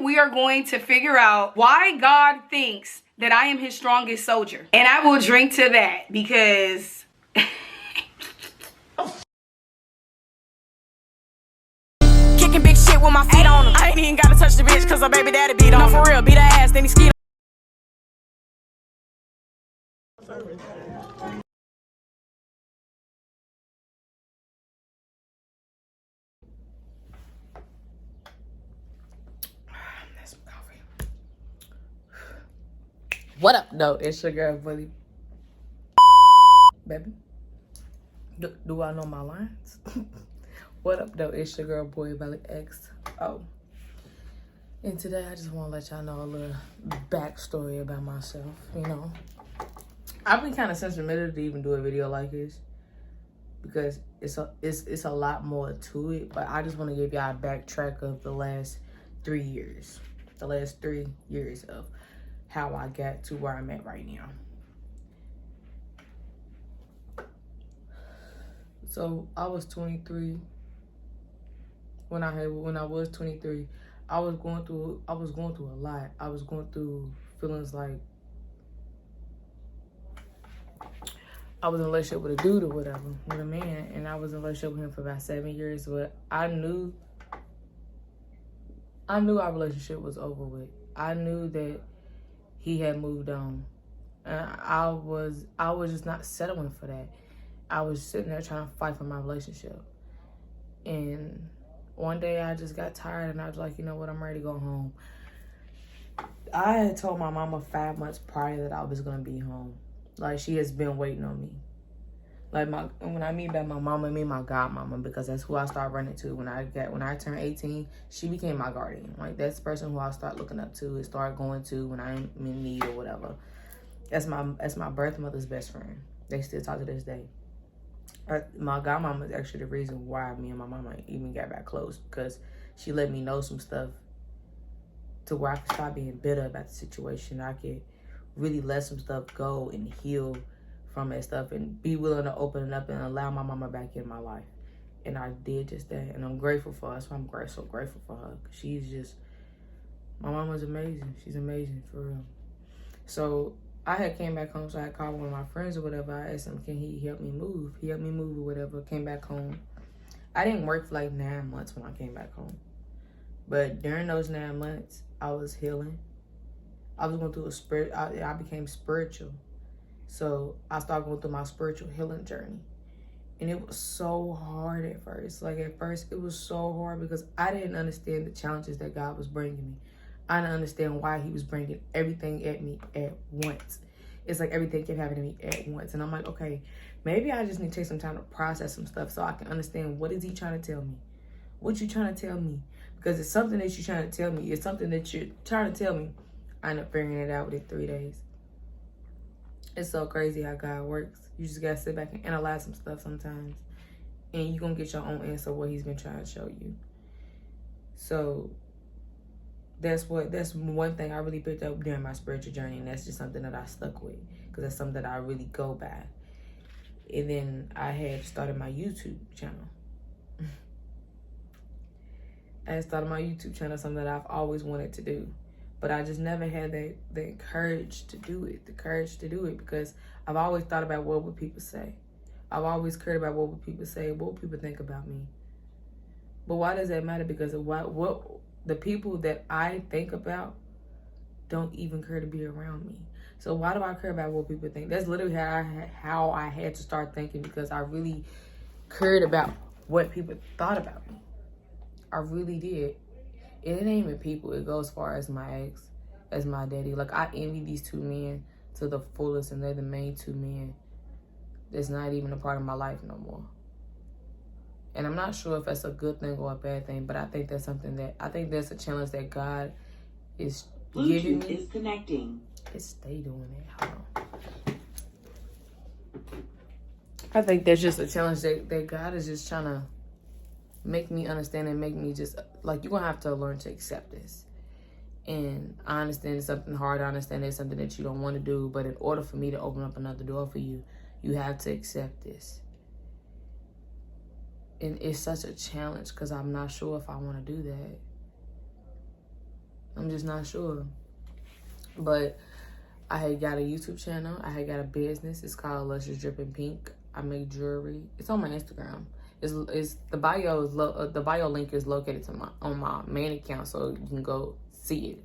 we are going to figure out why God thinks that I am his strongest soldier. And I will drink to that because... Kicking big shit with my feet on them. I ain't even gotta touch the bitch cause her baby daddy beat on. No, for real, beat her ass, then he ski. What up, though? It's your girl, Bully. Baby. Do I know my lines? What up, though? It's your girl, Boy Belly X. Oh. And today, I just want to let y'all know a little backstory about myself, you know. I've been kind of since submitted to even do a video like this because it's a lot more to it, but I just want to give y'all a backtrack of the last 3 years. The last 3 years of how I got to where I'm at right now. So I was 23 when I was 23. I was going through a lot. I was going through feelings like I was in a relationship with a dude or whatever, with a man, and I was in a relationship with him for about 7 years, but I knew our relationship was over with. I knew that he had moved on. And I was just not settling for that. I was sitting there trying to fight for my relationship. And one day I just got tired and I was like, you know what, I'm ready to go home. I had told my mama 5 months prior that I was gonna be home. Like, she has been waiting on me. Like, when I mean by my mama, I mean my godmama, because that's who I started running to. When I turned 18, she became my guardian. Like, that's the person who I start looking up to and start going to when I'm in need or whatever. That's my birth mother's best friend. They still talk to this day. My godmama is actually the reason why me and my mama even got back close, because she let me know some stuff to where I could stop being bitter about the situation. I could really let some stuff go and heal from that stuff and be willing to open it up and allow my mama back in my life. And I did just that, and I'm grateful for her. So I'm so grateful for her. My mama's amazing. She's amazing, for real. So I had came back home, so I had called one of my friends or whatever. I asked him, can he help me move? He helped me move or whatever, came back home. I didn't work for like 9 months when I came back home. But during those 9 months, I was healing. I was going through I became spiritual. So I started going through my spiritual healing journey. And it was so hard at first. Like, at first, it was so hard because I didn't understand the challenges that God was bringing me. I didn't understand why he was bringing everything at me at once. It's like everything kept happening to me at once. And I'm like, okay, maybe I just need to take some time to process some stuff so I can understand, what is he trying to tell me? What you trying to tell me? Because it's something that you're trying to tell me. It's something that you're trying to tell me. I ended up figuring it out within 3 days. It's so crazy how God works. You just got to sit back and analyze some stuff sometimes. And you're going to get your own answer what he's been trying to show you. So that's one thing I really picked up during my spiritual journey. And that's just something that I stuck with. Because that's something that I really go by. And then I had started my YouTube channel. Something that I've always wanted to do. But I just never had the courage to do it. Because I've always thought about what would people say. I've always cared about what would people say, what would people think about me. But why does that matter? Because of what the people that I think about don't even care to be around me. So why do I care about what people think? That's literally how I had to start thinking, because I really cared about what people thought about me. I really did. And it ain't even people. It goes as far as my ex, as my daddy. Like, I envy these 2 men to the fullest, and they're the main 2 men that's not even a part of my life no more. And I'm not sure if that's a good thing or a bad thing, but I think that's that's a challenge that God is giving me. Bluetooth is connecting. Stay doing it. Hold on. I think that's just a challenge that God is just trying to make me understand and make me just, like, you're going to have to learn to accept this. And I understand it's something hard. I understand it's something that you don't want to do. But in order for me to open up another door for you, you have to accept this. And it's such a challenge because I'm not sure if I want to do that. I'm just not sure. But I had got a YouTube channel. I had got a business. It's called Luscious Dripping Pink. I make jewelry. It's on my Instagram. It's the bio is the bio link is located on my main account, so you can go see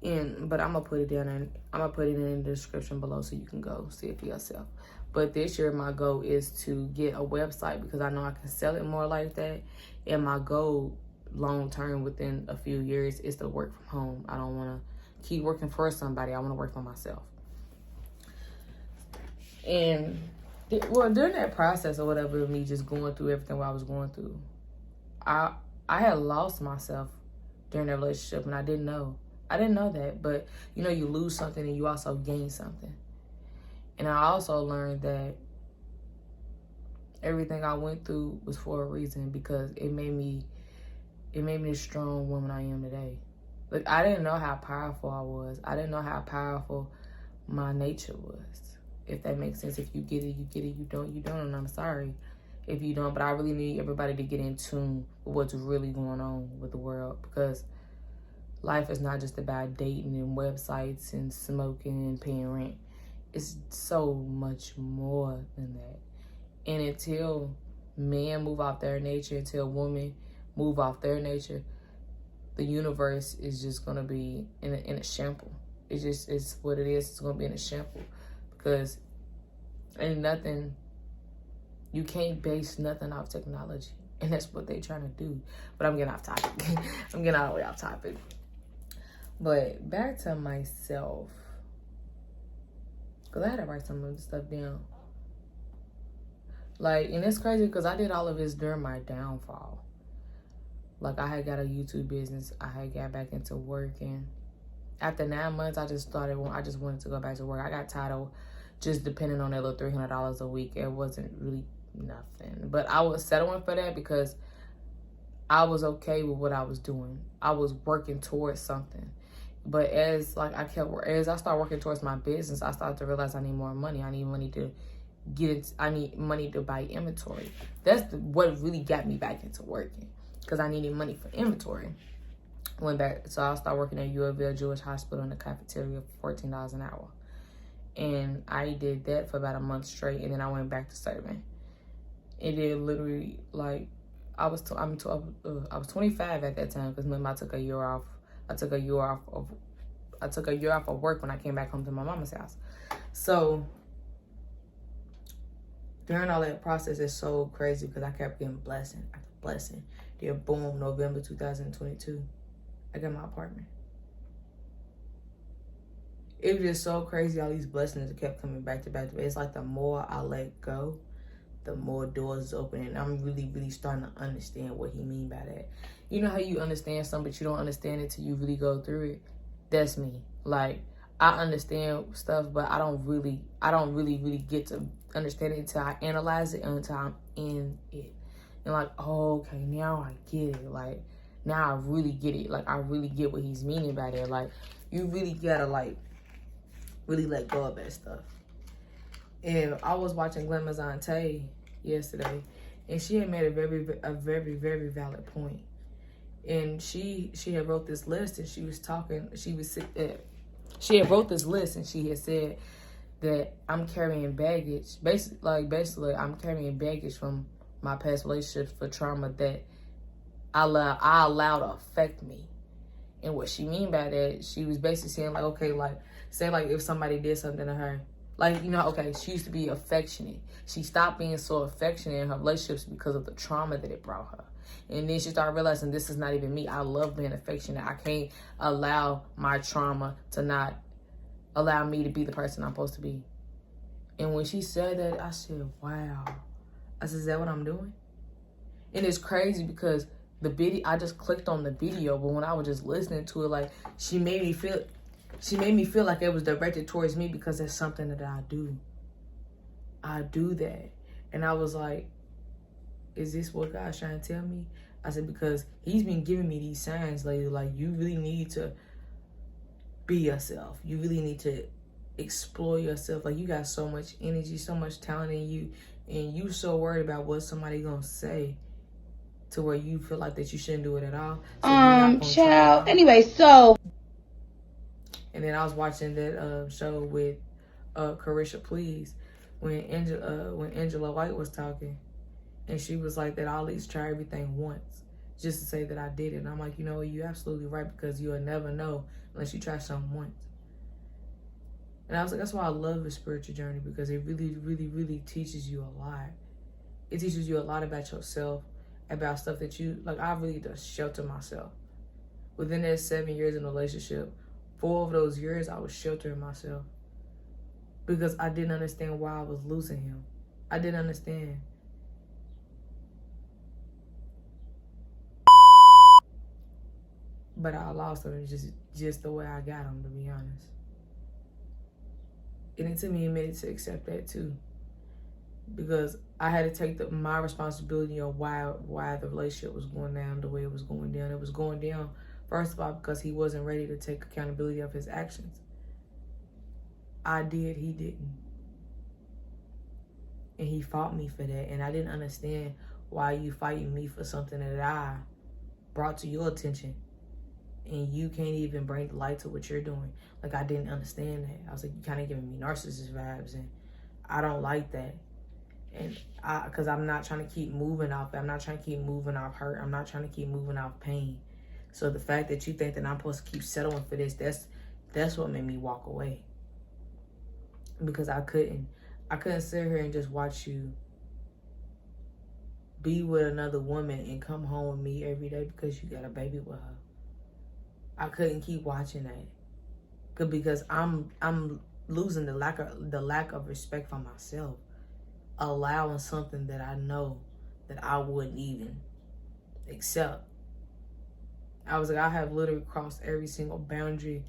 it. But I'm gonna put it down and I'm gonna put it in the description below so you can go see it for yourself. But this year my goal is to get a website because I know I can sell it more like that. And my goal long term within a few years is to work from home. I don't want to keep working for somebody. I want to work for myself. And during that process or whatever, of me just going through everything what I was going through, I had lost myself during that relationship, and I didn't know that. But you know, you lose something and you also gain something. And I also learned that everything I went through was for a reason, because it made me the strong woman I am today. Like, I didn't know how powerful I was. I didn't know how powerful my nature was. If that makes sense. If you get it, you get it. You don't, and I'm sorry if you don't. But I really need everybody to get in tune with what's really going on with the world, because life is not just about dating and websites and smoking and paying rent. It's so much more than that. And until men move off their nature, until women move off their nature, the universe is just gonna be in a shamble. It's what it is. It's gonna be in a shamble, because ain't nothing. You can't base nothing off technology, and that's what they trying to do. But I'm getting off topic. I'm getting all the way off topic. But back to myself, because I had to write some of this stuff down. Like, and it's crazy because I did all of this during my downfall. Like, I had got a YouTube business. I had got back into working. After 9 months, I just wanted to go back to work. I got tired of just depending on that little $300 a week. It wasn't really nothing. But I was settling for that because I was okay with what I was doing. I was working towards something. But as I started working towards my business, I started to realize I need more money. I need money to I need money to buy inventory. That's what really got me back into working, because I needed money for inventory. Went back, so I started working at UofL Jewish Hospital in the cafeteria for $14 an hour. And I did that for about a month straight, and then I went back to serving. And then literally, like, I was 25 at that time, because remember I took a year off. I took a year off of work when I came back home to my mama's house. So during all that process, it's so crazy because I kept getting blessing after blessing. Then boom, November 2022, I got my apartment. It was just so crazy, all these blessings kept coming back to back to back. It's like the more I let go, the more doors open, and I'm really, really starting to understand what he mean by that. You know how you understand something, but you don't understand it till you really go through it? That's me. Like, I understand stuff, but I don't really get to understand it until I analyze it and until I'm in it. And like, oh, okay, now I get it. Like, now I really get it. Like, I really get what he's meaning by that. Like, you really gotta, like, really let go of that stuff. And I was watching Glenn Mazante yesterday, and she had made a very, very valid point. And she had wrote this list, and she had wrote this list, and she had said that I'm carrying baggage. Basically, I'm carrying baggage from my past relationships for trauma that I allow to affect me. And what she mean by that, she was basically saying, like, okay, like, say, like, if somebody did something to her, like, you know, okay, she used to be affectionate. She stopped being so affectionate in her relationships because of the trauma that it brought her. And then she started realizing this is not even me. I love being affectionate. I can't allow my trauma to not allow me to be the person I'm supposed to be. And when she said that, I said, wow. I said, is that what I'm doing? And it's crazy because the video, I just clicked on the video, but when I was just listening to it, like, she made me feel like it was directed towards me because it's something that I do. I do that. And I was like, is this what God's trying to tell me? I said, because he's been giving me these signs lately, like, you really need to be yourself. You really need to explore yourself. Like, you got so much energy, so much talent in you, and you so worried about what somebody gonna say to where you feel like that you shouldn't do it at all? So child. Anyway, so. And then I was watching that show with Carisha Please when Angela White was talking, and she was like that I'll at least try everything once just to say that I did it. And I'm like, you know what, you're absolutely right, because you'll never know unless you try something once. And I was like, that's why I love the spiritual journey, because it really, really, really teaches you a lot. It teaches you a lot about yourself, about stuff that you, like, I really just shelter myself. Within that 7 years in a relationship, 4 of those years I was sheltering myself because I didn't understand why I was losing him. I didn't understand. But I lost him just the way I got him, to be honest. And it took me a minute to accept that too, because I had to take my responsibility of why the relationship was going down the way it was going down. It was going down, first of all, because he wasn't ready to take accountability of his actions. I did, he didn't. And he fought me for that. And I didn't understand why you fighting me for something that I brought to your attention. And you can't even bring the light to what you're doing. Like, I didn't understand that. I was like, you kind of giving me narcissist vibes, and I don't like that. And because I'm not trying to keep moving off. I'm not trying to keep moving off hurt. I'm not trying to keep moving off pain. So the fact that you think that I'm supposed to keep settling for this, that's what made me walk away. Because I couldn't sit here and just watch you be with another woman and come home with me every day because you got a baby with her. I couldn't keep watching that, because I'm losing the lack of respect for myself, allowing something that I know that I wouldn't even accept. I was like, I have literally crossed every single boundary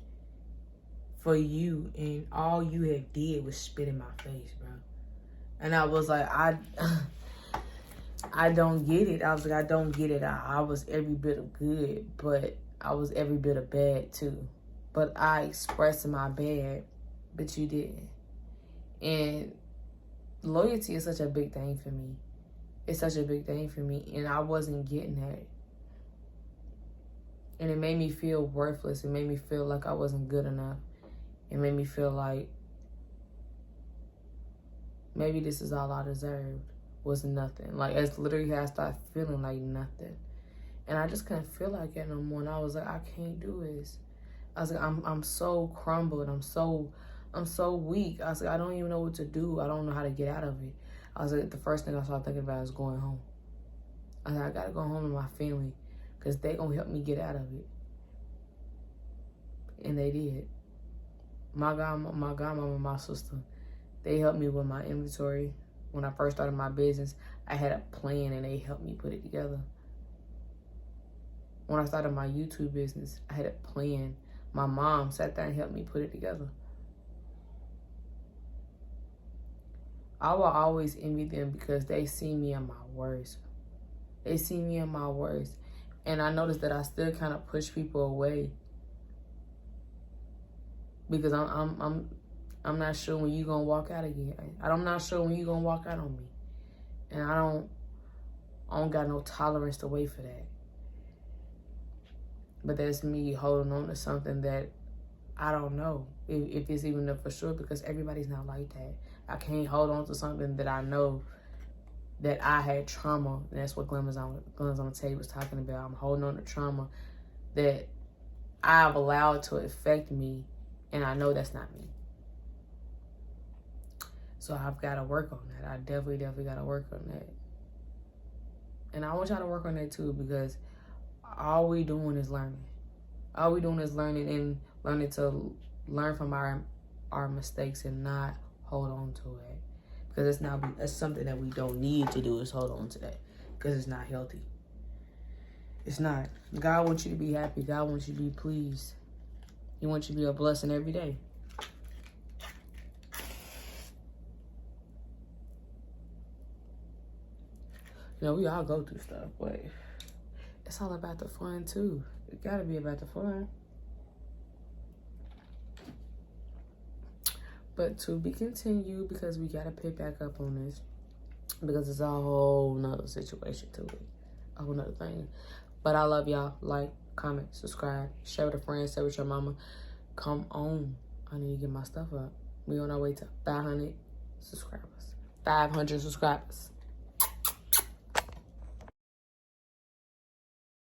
for you, and all you had did was spit in my face, bro. And I was like, I don't get it. I was like, I don't get it. I was every bit of good, but I was every bit of bad too. But I expressed my bad, but you didn't. And loyalty is such a big thing for me. It's such a big thing for me, and I wasn't getting that. And it made me feel worthless. It made me feel like I wasn't good enough. It made me feel like maybe this is all I deserved, was nothing. Like, it's literally how I started feeling like nothing. And I just couldn't feel like it no more. And I was like, I can't do this. I was like, I'm so crumbled. I'm so weak. I was like, I don't even know what to do. I don't know how to get out of it. I was like, the first thing I started thinking about is going home. I was like, I gotta go home to my family, because they gonna help me get out of it. And they did. My godmama and my sister, they helped me with my inventory. When I first started my business, I had a plan, and they helped me put it together. When I started my YouTube business, I had a plan. My mom sat there and helped me put it together. I will always envy them because they see me in my worst. They see me in my worst. And I noticed that I still kind of push people away, because I'm not sure when you gonna walk out again. I'm not sure when you gonna walk out on me. And I don't got no tolerance to wait for that. But that's me holding on to something that I don't know if it's even for sure, because everybody's not like that. I can't hold on to something that I know that I had trauma. And that's what Glimmers on the Table was talking about. I'm holding on to trauma that I've allowed to affect me, and I know that's not me. So I've got to work on that. I definitely got to work on that. And I want y'all to work on that too, because all we doing is learning. All we doing is learning, and learning to learn from our mistakes and not hold on to it. Because that's something that we don't need to do, is hold on to that. Because it's not healthy. It's not. God wants you to be happy. God wants you to be pleased. He wants you to be a blessing every day. You know, we all go through stuff, but it's all about the fun too. It gotta be about the fun. But to be continued, because we gotta pick back up on this, because it's a whole nother situation to it. a whole nother thing. But I love y'all. Like, comment, subscribe, share with a friend, share with your mama. Come on. I need to get my stuff up. We on our way to 500 subscribers. 500 subscribers.